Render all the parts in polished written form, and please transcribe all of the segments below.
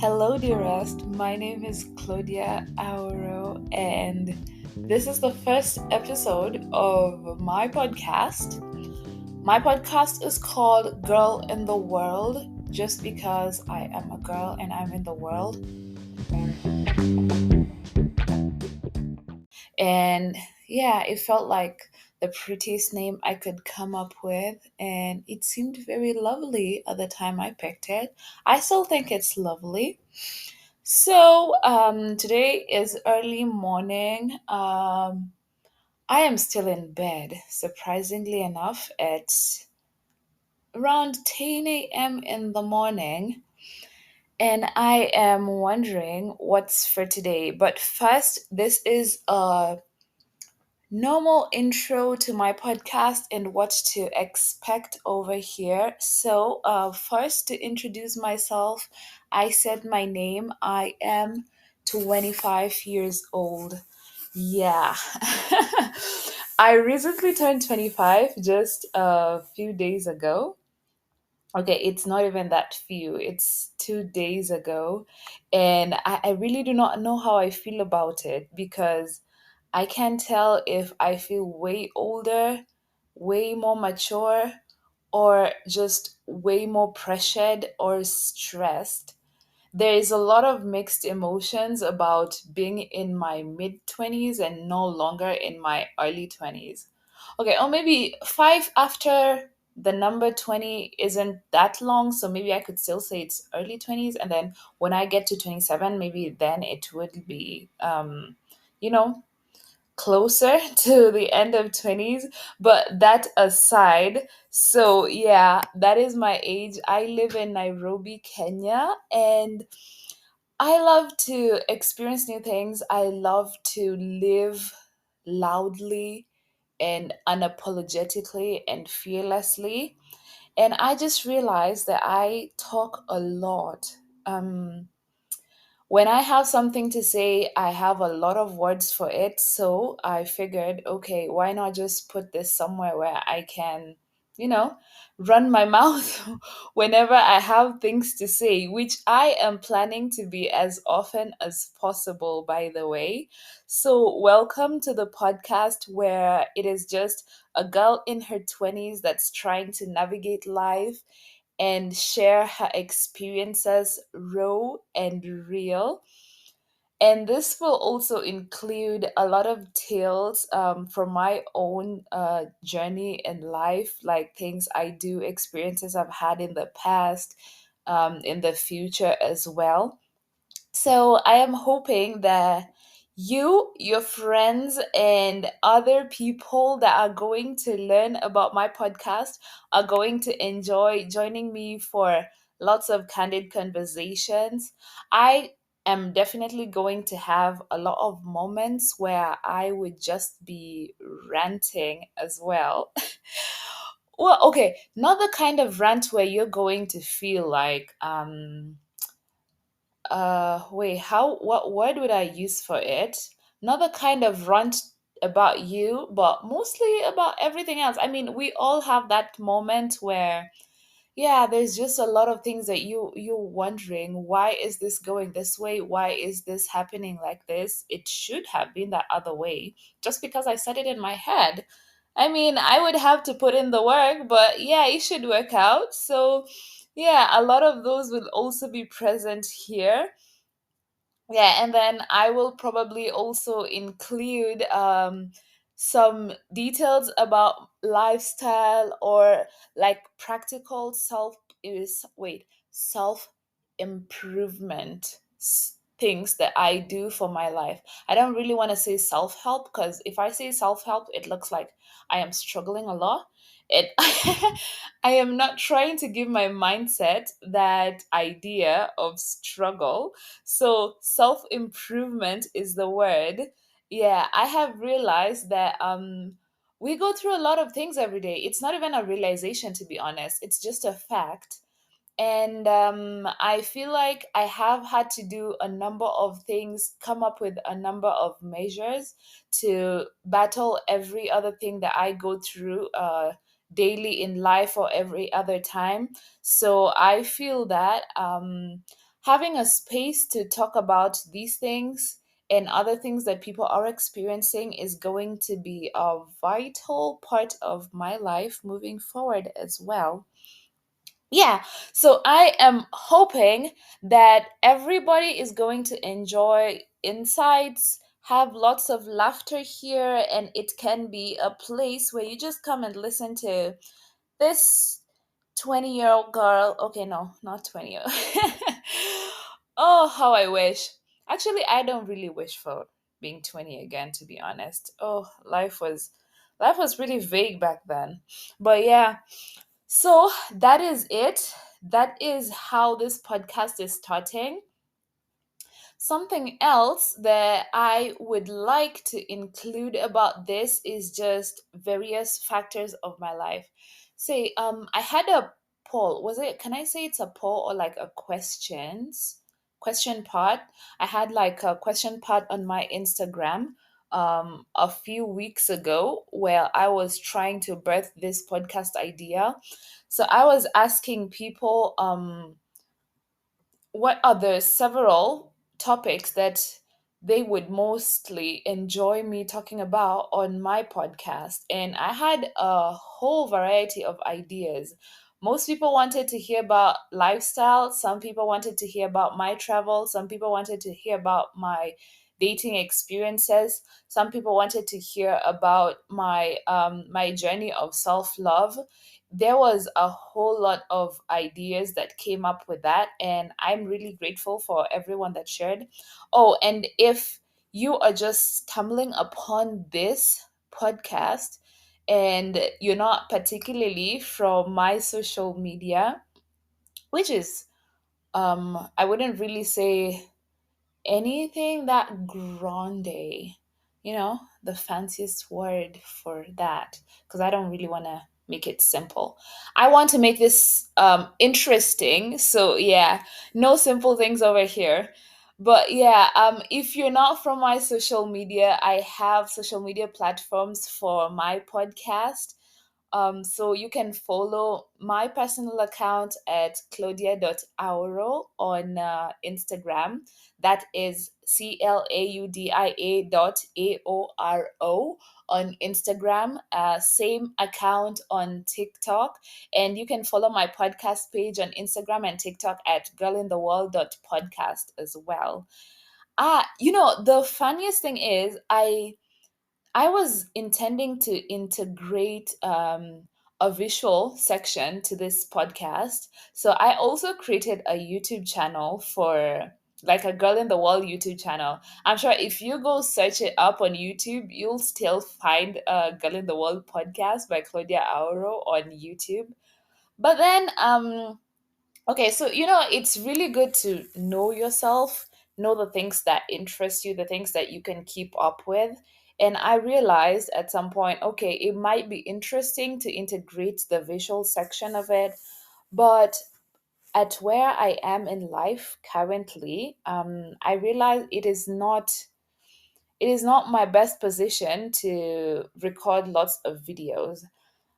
Hello, dearest. My name is Claudia Auro, and this is the first episode of my podcast. My podcast is called Girl in the World, just because I am a girl and I'm in the world. And yeah, it felt like the prettiest name I could come up with, and it seemed very lovely at the time I picked it. I still think it's lovely. So today is early morning. I am still in bed, surprisingly enough, at around 10 a.m. in the morning. And I am wondering what's for today. But first, this is a normal intro to my podcast and what to expect over here. First, to introduce myself, I said my name. I am 25 years old. Yeah. I recently turned 25 just a few days ago. Okay, it's not even that few, it's 2 days ago. And I really do not know how I feel about it because I can tell if I feel way older, way more mature, or just way more pressured or stressed. There is a lot of mixed emotions about being in my mid 20s and no longer in my early 20s. Okay, or maybe five after the number 20 isn't that long, so maybe I could still say it's early 20s. And then when I get to 27, maybe then it would be, you know, closer to the end of 20s. But that aside, so yeah, that is my age. I live in Nairobi, Kenya, and I love to experience new things. I love to live loudly and unapologetically and fearlessly. And I just realized that I talk a lot. When I have something to say, I have a lot of words for it. So I figured, okay, why not just put this somewhere where I can, you know, run my mouth whenever I have things to say, which I am planning to be as often as possible, by the way. So, welcome to the podcast where it is just a girl in her 20s that's trying to navigate life and share her experiences raw and real. And this will also include a lot of tales from my own journey in life, like things I do, experiences I've had in the past, in the future as well. So I am hoping that you, your friends, and other people that are going to learn about my podcast are going to enjoy joining me for lots of candid conversations. I am definitely going to have a lot of moments where I would just be ranting as well. Well, okay, not the kind of rant where you're going to feel like wait, how, what word would I use for it? Not the kind of rant about you, but mostly about everything else. I mean, we all have that moment where, yeah, there's just a lot of things that you're wondering, why is this going this way? Why is this happening like this? It should have been that other way. Just because I said it in my head. I mean, I would have to put in the work, but yeah, it should work out. So, yeah, a lot of those will also be present here. Yeah, and then I will probably also include some details about lifestyle or like practical self improvement things that I do for my life. I don't really want to say self help because if I say self help, it looks like I am struggling a lot. It I am not trying to give my mindset that idea of struggle, so self improvement is the word. Yeah, I have realized that we go through a lot of things every day. It's not even a realization, to be honest. It's just a fact. And I feel like I have had to do a number of things, come up with a number of measures to battle every other thing that I go through daily in life or every other time. So I feel that. having a space to talk about these things and other things that people are experiencing is going to be a vital part of my life moving forward as well. Yeah, so I am hoping that everybody is going to enjoy insights, have lots of laughter here, and it can be a place where you just come and listen to this 20-year-old girl. Okay, no, not 20 year. Oh, how I wish. Actually, I don't really wish for being 20 again, to be honest. Oh, life was pretty vague back then. But yeah, so that is it. That is how this podcast is starting. Something else that I would like to include about this is just various factors of my life. Say, I had a poll. Was it, can I say it's a poll or like a question part? I had like a question part on my Instagram a few weeks ago where I was trying to birth this podcast idea. So I was asking people what are the several topics that they would mostly enjoy me talking about on my podcast. And I had a whole variety of ideas. Most people wanted to hear about lifestyle, some people wanted to hear about my travel, some people wanted to hear about my dating experiences, some people wanted to hear about my journey of self-love. There was a whole lot of ideas that came up with that, and I'm really grateful for everyone that shared. Oh, and if you are just stumbling upon this podcast and you're not particularly from my social media, which is I wouldn't really say anything that grande, the fanciest word for that, because I don't really want to make it simple. I want to make this interesting. So, yeah, no simple things over here. But yeah, if you're not from my social media, I have social media platforms for my podcast. So you can follow my personal account at claudia.auro on Instagram. That is CLAUDIA.AORO on Instagram. Same account on TikTok. And you can follow my podcast page on Instagram and TikTok at girlintheworld.podcast as well. The funniest thing is I was intending to integrate a visual section to this podcast. So I also created a YouTube channel for like a Girl in the World YouTube channel. I'm sure if you go search it up on YouTube, you'll still find a Girl in the World podcast by Claudia Auro on YouTube. But then okay, so it's really good to know yourself, know the things that interest you, the things that you can keep up with. And I realized at some point, okay, it might be interesting to integrate the visual section of it, but at where I am in life currently, I realize it is not my best position to record lots of videos.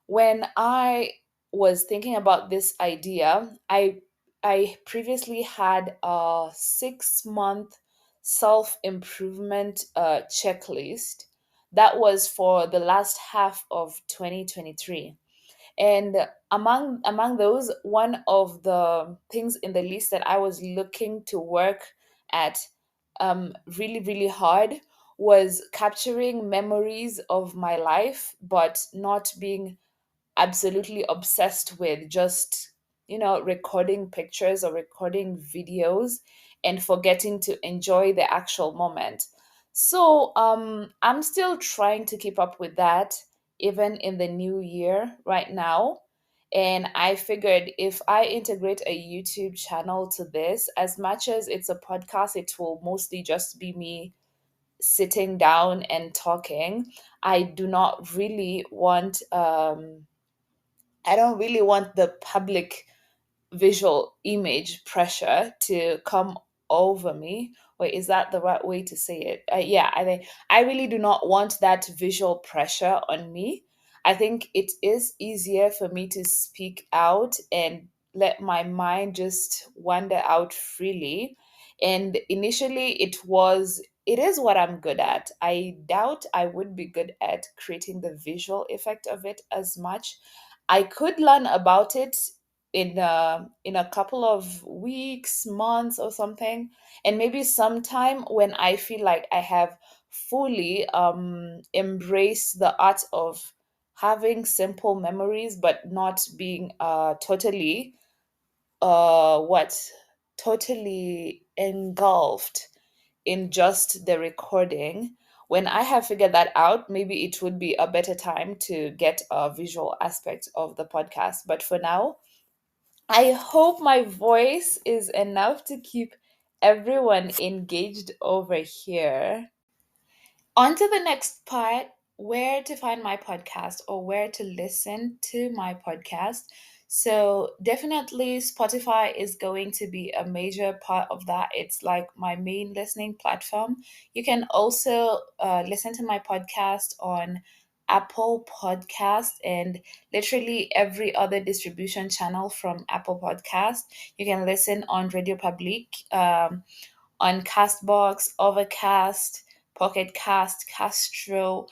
When I was thinking about this idea, I previously had a 6 month self improvement checklist that was for the last half of 2023. And among those, one of the things in the list that I was looking to work at really, really hard was capturing memories of my life, but not being absolutely obsessed with just recording pictures or recording videos and forgetting to enjoy the actual moment. So I'm still trying to keep up with that even in the new year right now. And I figured if I integrate a YouTube channel to this, as much as it's a podcast, it will mostly just be me sitting down and talking. I do not really want I don't really want the public visual image pressure to come over me. Wait, is that the right way to say it? Yeah, I think I really do not want that visual pressure on me. I think it is easier for me to speak out and let my mind just wander out freely. And initially, it is what I'm good at. I doubt I would be good at creating the visual effect of it as much. I could learn about it in a couple of weeks, months, or something, and maybe sometime when I feel like I have fully embraced the art of having simple memories, but not being what totally engulfed in just the recording. When I have figured that out, maybe it would be a better time to get a visual aspect of the podcast. But for now, I hope my voice is enough to keep everyone engaged over here. On to the next part, where to find my podcast or where to listen to my podcast. So, definitely, Spotify is going to be a major part of that. It's like my main listening platform. You can also listen to my podcast on Apple Podcast and literally every other distribution channel from Apple Podcast. You can listen on Radio Public. On Castbox, Overcast, Pocket Cast, Castro.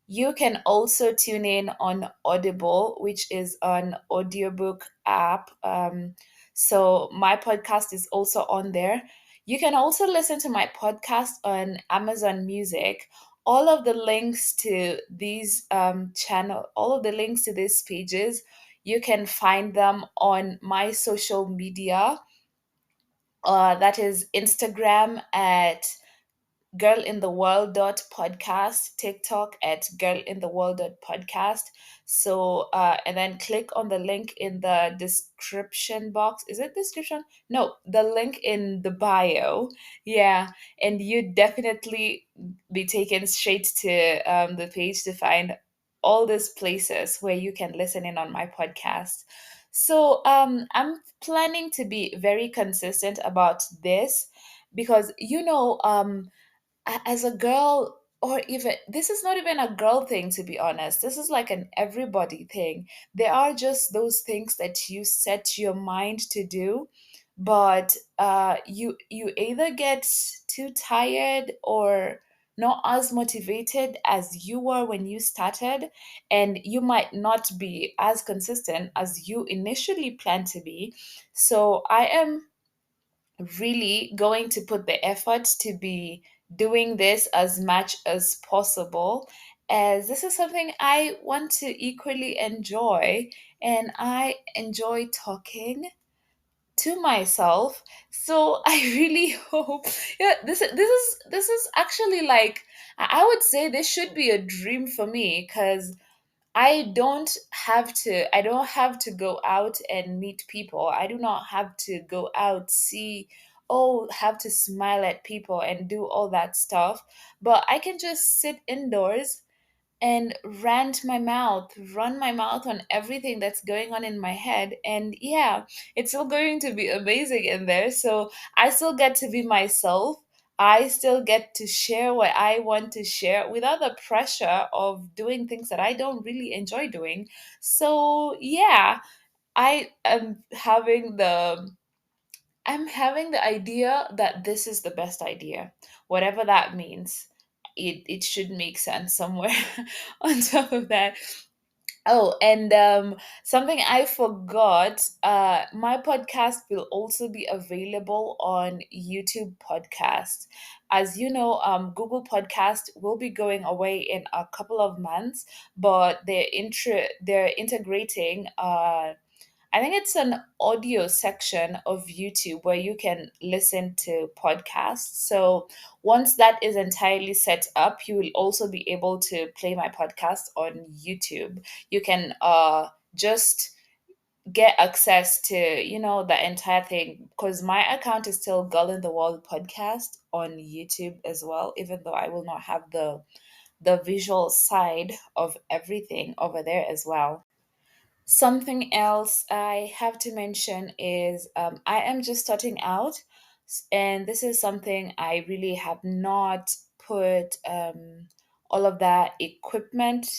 You can also tune in on Audible, which is an audiobook app. So my podcast is also on there. You can also listen to my podcast on Amazon Music. All of the links to these all of the links to these pages, you can find them on my social media. That is Instagram at girlintheworld.podcast, TikTok at girlintheworld.podcast. So, and then click on the link in the description box. Is it description? No, the link in the bio. Yeah, and you definitely be taken straight to the page to find all these places where you can listen in on my podcast. So, I'm planning to be very consistent about this because as a girl, or even this is not even a girl thing, to be honest, this is like an everybody thing. There are just those things that you set your mind to do, but you either get too tired or not as motivated as you were when you started, and you might not be as consistent as you initially planned to be. So I am really going to put the effort to be doing this as much as possible, as this is something I want to equally enjoy, and I enjoy talking to myself. So I really hope, yeah, this is actually like, I would say this should be a dream for me, because I don't have to go out and meet people. I do not have to go out, see, oh, have to smile at people and do all that stuff. But I can just sit indoors and run my mouth on everything that's going on in my head. And yeah, it's still going to be amazing in there. So I still get to be myself. I still get to share what I want to share without the pressure of doing things that I don't really enjoy doing. So yeah, I am having the I'm having the idea that this is the best idea, whatever that means. It should make sense somewhere. On top of that, oh, and something I forgot, my podcast will also be available on YouTube Podcast. As you know, Google Podcast will be going away in a couple of months, but they're integrating I think it's an audio section of YouTube where you can listen to podcasts. So once that is entirely set up, you will also be able to play my podcast on YouTube. You can just get access to, the entire thing, because my account is still Girl in the World podcast on YouTube as well, even though I will not have the visual side of everything over there as well. Something else I have to mention is I am just starting out, and this is something I really have not put all of that equipment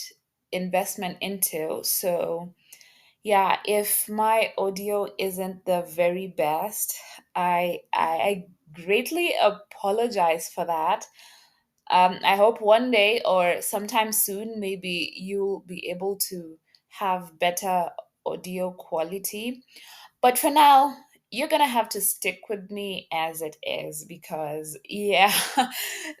investment into. So Yeah, if my audio isn't the very best, I greatly apologize for that. I hope one day or sometime soon, maybe you'll be able to have better audio quality. But for now, you're gonna have to stick with me as it is because yeah,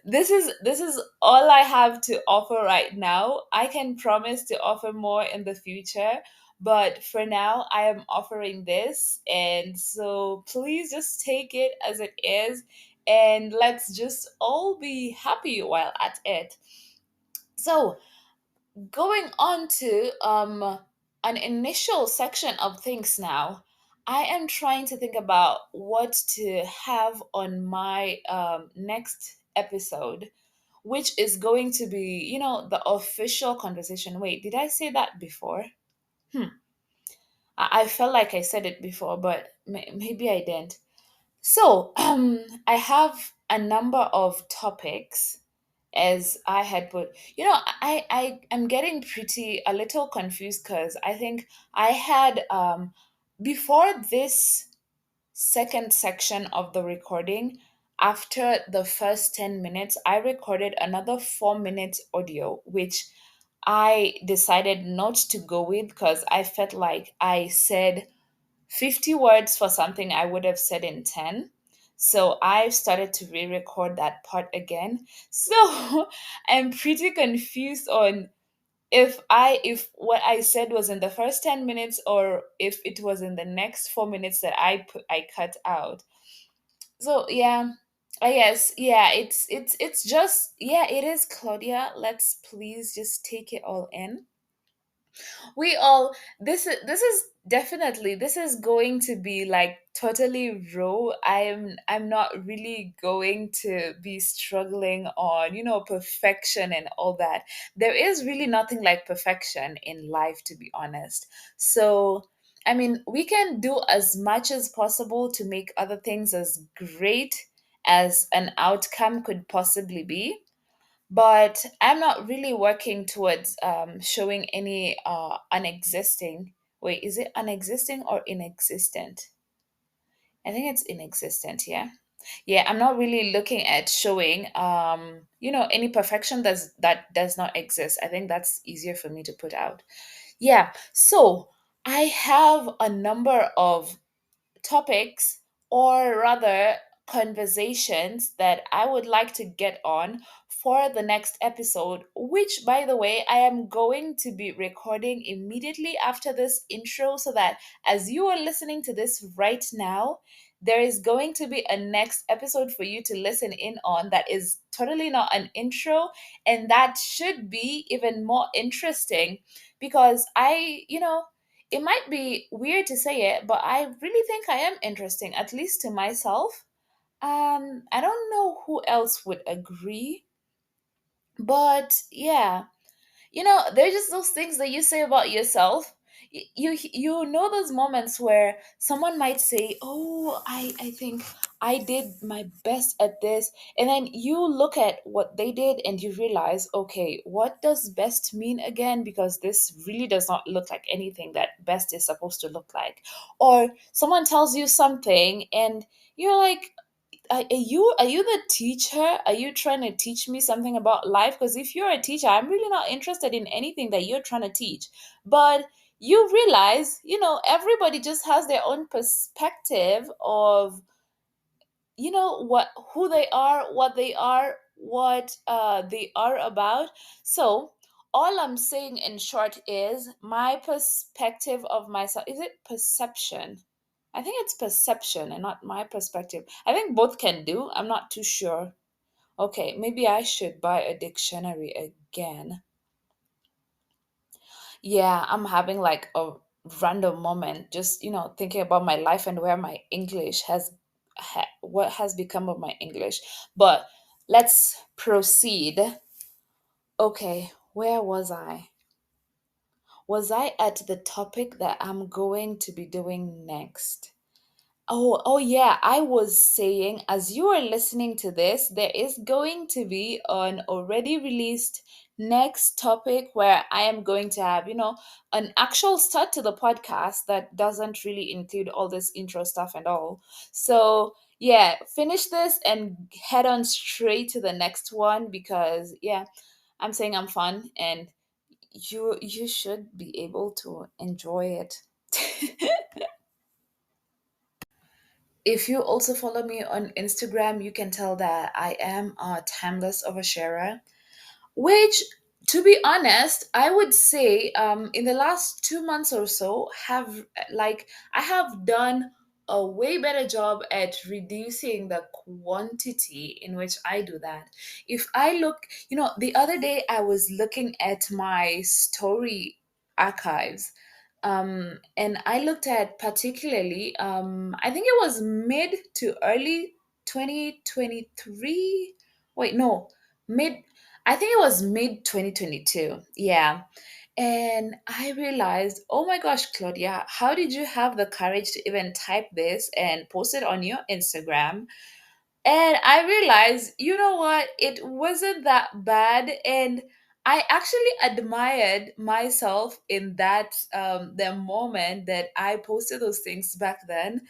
this is all I have to offer right now. I can promise to offer more in the future, but for now I am offering this, and so please just take it as it is, and let's just all be happy while at it. So, going on to an initial section of things now, I am trying to think about what to have on my next episode, which is going to be, the official conversation. Wait, did I say that before? Hmm. I felt like I said it before, but maybe I didn't. So, I have a number of topics as I had put. I am getting pretty a little confused because I think I had before this second section of the recording, after the first 10 minutes, I recorded another 4 minutes audio, which I decided not to go with because I felt like I said 50 words for something I would have said in 10. So I started to re record that part again. So I'm pretty confused on if what I said was in the first 10 minutes or if it was in the next 4 minutes that I cut out. So yeah. I guess yeah, it's just yeah, it is Claudia. Let's please just take it all in. We all this is definitely, this is going to be like totally raw. I'm not really going to be struggling on perfection and all that. There is really nothing like perfection in life, to be honest. So I mean, we can do as much as possible to make other things as great as an outcome could possibly be, but I'm not really working towards showing any unexisting. Wait, is it unexisting or inexistent? I think it's inexistent. Yeah, yeah. I'm not really looking at showing any perfection that does not exist. I think that's easier for me to put out. Yeah. So I have a number of topics, or rather conversations, that I would like to get on for the next episode, which, by the way, I am going to be recording immediately after this intro, so that as you are listening to this right now, there is going to be a next episode for you to listen in on that is totally not an intro, and that should be even more interesting because it might be weird to say it, but I really think I am interesting, at least to myself. I don't know who else would agree, but yeah, they're just those things that you say about yourself. You know those moments where someone might say, "Oh, I think I did my best at this," and then you look at what they did and you realize, okay, what does best mean again? Because this really does not look like anything that best is supposed to look like. Or someone tells you something and you're like, are you the teacher? Are you trying to teach me something about life? Because if you're a teacher, I'm really not interested in anything that you're trying to teach. But you realize, everybody just has their own perspective of, what who they are, what they are about. So all I'm saying in short is my perspective of myself. Is it perception? I think it's perception and not my perspective. I think both can do. I'm not too sure. Okay, maybe I should buy a dictionary again. Yeah, I'm having like a random moment, just, thinking about my life and where my English what has become of my English. But let's proceed. Okay, where was I? Was I at the topic that I'm going to be doing next? Oh yeah, I was saying, as you are listening to this, there is going to be an already released next topic where I am going to have, an actual start to the podcast that doesn't really include all this intro stuff and all. So, yeah, finish this and head on straight to the next one because, yeah, I'm saying I'm fun and you should be able to enjoy it. If you also follow me on Instagram, you can tell that I am a timeless oversharer. Which, to be honest, I would say in the last 2 months or so, I have done a way better job at reducing the quantity in which I do that. If I look, the other day I was looking at my story archives. And I looked at particularly, I think it was mid to early 2023. Wait, no, mid I think it was mid 2022. Yeah. And I realized, oh my gosh, Claudia, how did you have the courage to even type this and post it on your Instagram? And I realized, you know what? It wasn't that bad. And I actually admired myself in the moment that I posted those things back then.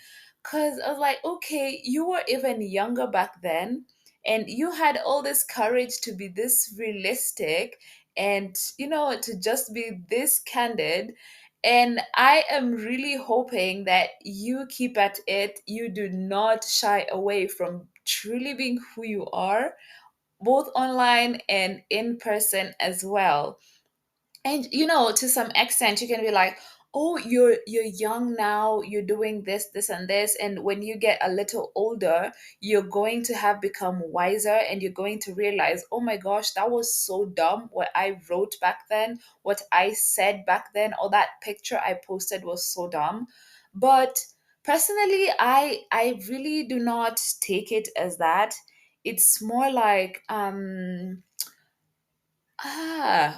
Because I was like, okay, you were even younger back then. And you had all this courage to be this realistic and, to just be this candid. And I am really hoping that you keep at it. You do not shy away from truly being who you are, both online and in person as well. And to some extent you can be like, oh, you're young now, you're doing this and this, and when you get a little older you're going to have become wiser and you're going to realize, oh my gosh, that was so dumb what I wrote back then, what I said back then, or that picture I posted was so dumb. But personally, I really do not take it as that. It's more like,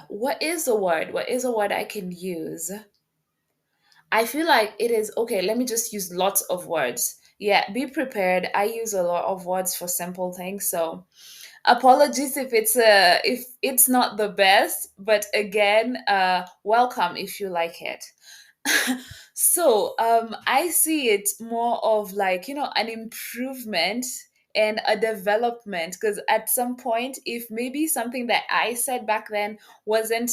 what is a word? What is a word I can use? I feel like it is okay. Let me just use lots of words. Yeah, be prepared. I use a lot of words for simple things. So apologies if it's not the best, but again, welcome if you like it. So I see it more of like, an improvement and a development, because at some point, if maybe something that I said back then wasn't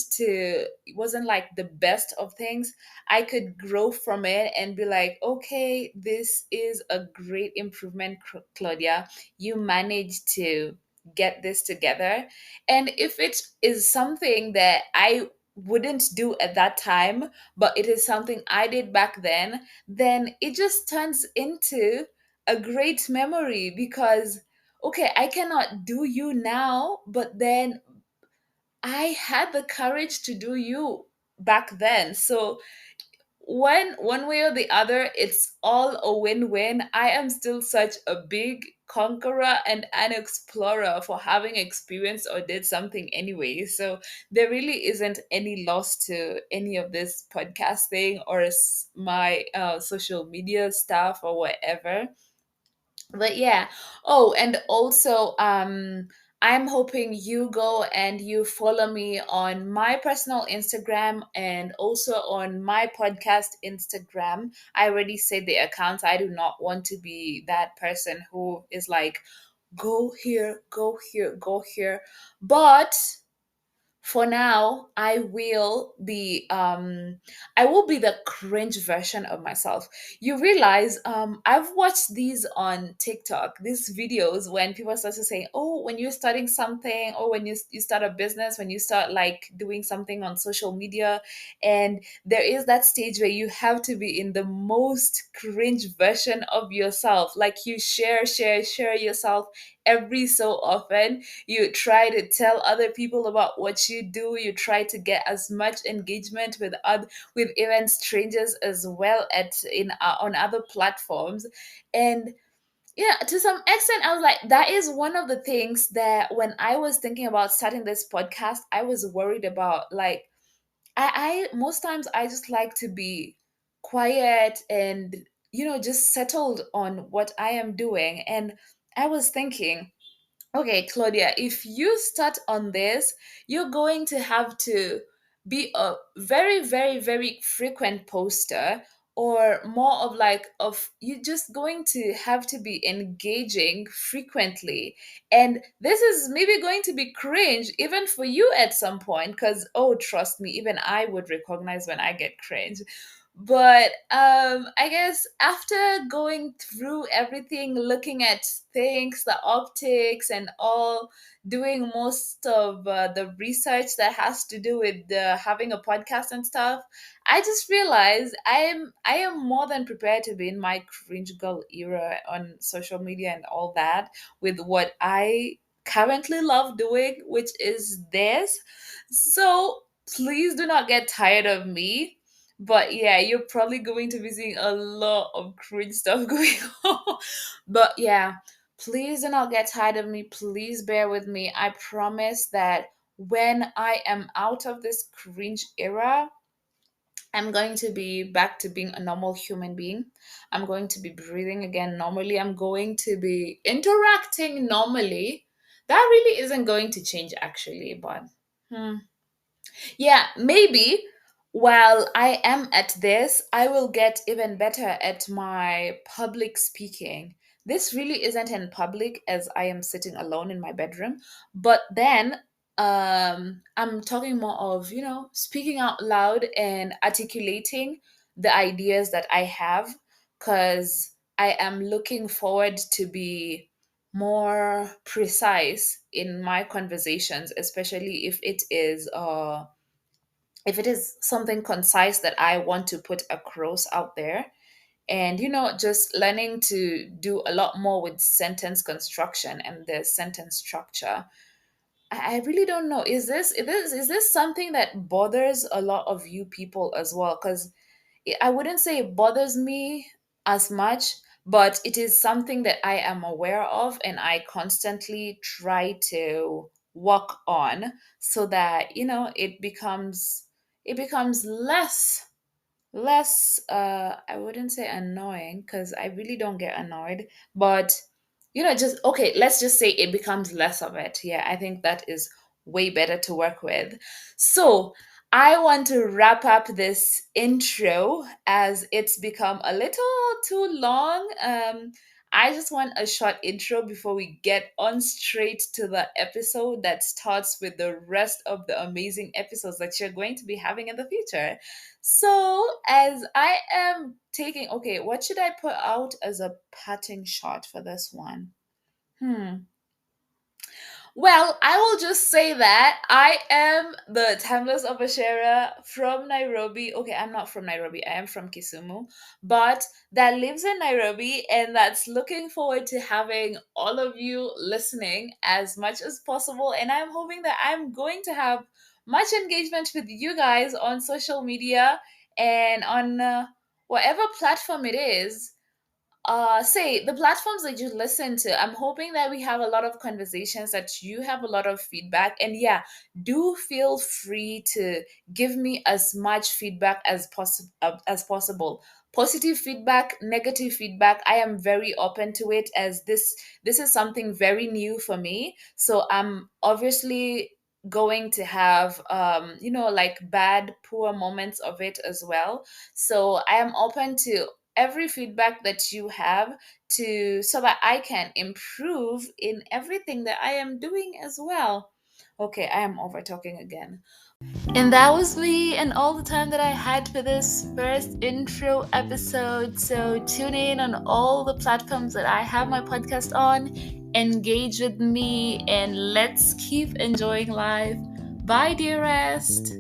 like the best of things, I could grow from it and be like, okay, this is a great improvement, Claudia. You managed to get this together. And if it is something that I wouldn't do at that time, but it is something I did back then it just turns into a great memory because, okay, I cannot do you now, but then I had the courage to do you back then. So one way or the other, it's all a win-win. I am still such a big conqueror and an explorer for having experienced or did something anyway. So there really isn't any loss to any of this podcasting or my social media stuff or whatever. But yeah. Oh, and also I'm hoping you go and you follow me on my personal Instagram and also on my podcast Instagram. I already said the account. I do not want to be that person who is like, go here, go here, go here. But for now, I will be the cringe version of myself. You realize, I've watched these on TikTok, these videos when people start to say, oh, when you're starting something, or when you start a business, when you start like doing something on social media, and there is that stage where you have to be in the most cringe version of yourself, like you share yourself every so often. You try to tell other people about what you do. You try to get as much engagement with even strangers as well on other platforms. And yeah, to some extent I was like, that is one of the things that when I was thinking about starting this podcast I was worried about. Like, I most times I just like to be quiet and just settled on what I am doing. And I was thinking, Okay, Claudia, if you start on this, you're going to have to be a very, very, very frequent poster, or more of like of you just going to have to be engaging frequently. And this is maybe going to be cringe even for you at some point, because oh, trust me, even I would recognize when I get cringe. But I guess after going through everything, looking at things, the optics and all, doing most of the research that has to do with having a podcast and stuff, I just realized I am more than prepared to be in my cringe girl era on social media and all that, with what I currently love doing, which is this. So please do not get tired of me, but yeah, you're probably going to be seeing a lot of cringe stuff going on. But yeah, please do not get tired of me. Please bear with me. I promise that when I am out of this cringe era, I'm going to be back to being a normal human being. I'm going to be breathing again normally. I'm going to be interacting normally. That really isn't going to change actually, but hmm. Yeah, maybe while I am at this, I will get even better at my public speaking. This really isn't in public as I am sitting alone in my bedroom, but then I'm talking more of, speaking out loud and articulating the ideas that I have, cuz I am looking forward to be more precise in my conversations, especially if it is something concise that I want to put across out there. And just learning to do a lot more with sentence construction and the sentence structure. I really don't know. Is this something that bothers a lot of you people as well? Because I wouldn't say it bothers me as much, but it is something that I am aware of and I constantly try to work on, so that it becomes less, I wouldn't say annoying, because I really don't get annoyed, but just okay, let's just say it becomes less of it. Yeah, I think that is way better to work with. So I want to wrap up this intro as it's become a little too long. I just want a short intro before we get on straight to the episode that starts with the rest of the amazing episodes that you're going to be having in the future. So, as I am taking, okay, what should I put out as a parting shot for this one? Hmm. Well, I will just say that I am the Timeless Obashera from Nairobi. Okay, I'm not from Nairobi, I am from Kisumu, but that lives in Nairobi and that's looking forward to having all of you listening as much as possible. And I'm hoping that I'm going to have much engagement with you guys on social media and on whatever platform it is. Say the platforms that you listen to, I'm hoping that we have a lot of conversations, that you have a lot of feedback, and yeah, do feel free to give me as much feedback as possible. Positive feedback, negative feedback, I am very open to it, as this is something very new for me, so I'm obviously going to have like bad poor moments of it as well. So I am open to every feedback that you have, to so that I can improve in everything that I am doing as well. Okay, I am over talking again. And that was me and all the time that I had for this first intro episode. So tune in on all the platforms that I have my podcast on. Engage with me and let's keep enjoying life. Bye, dearest.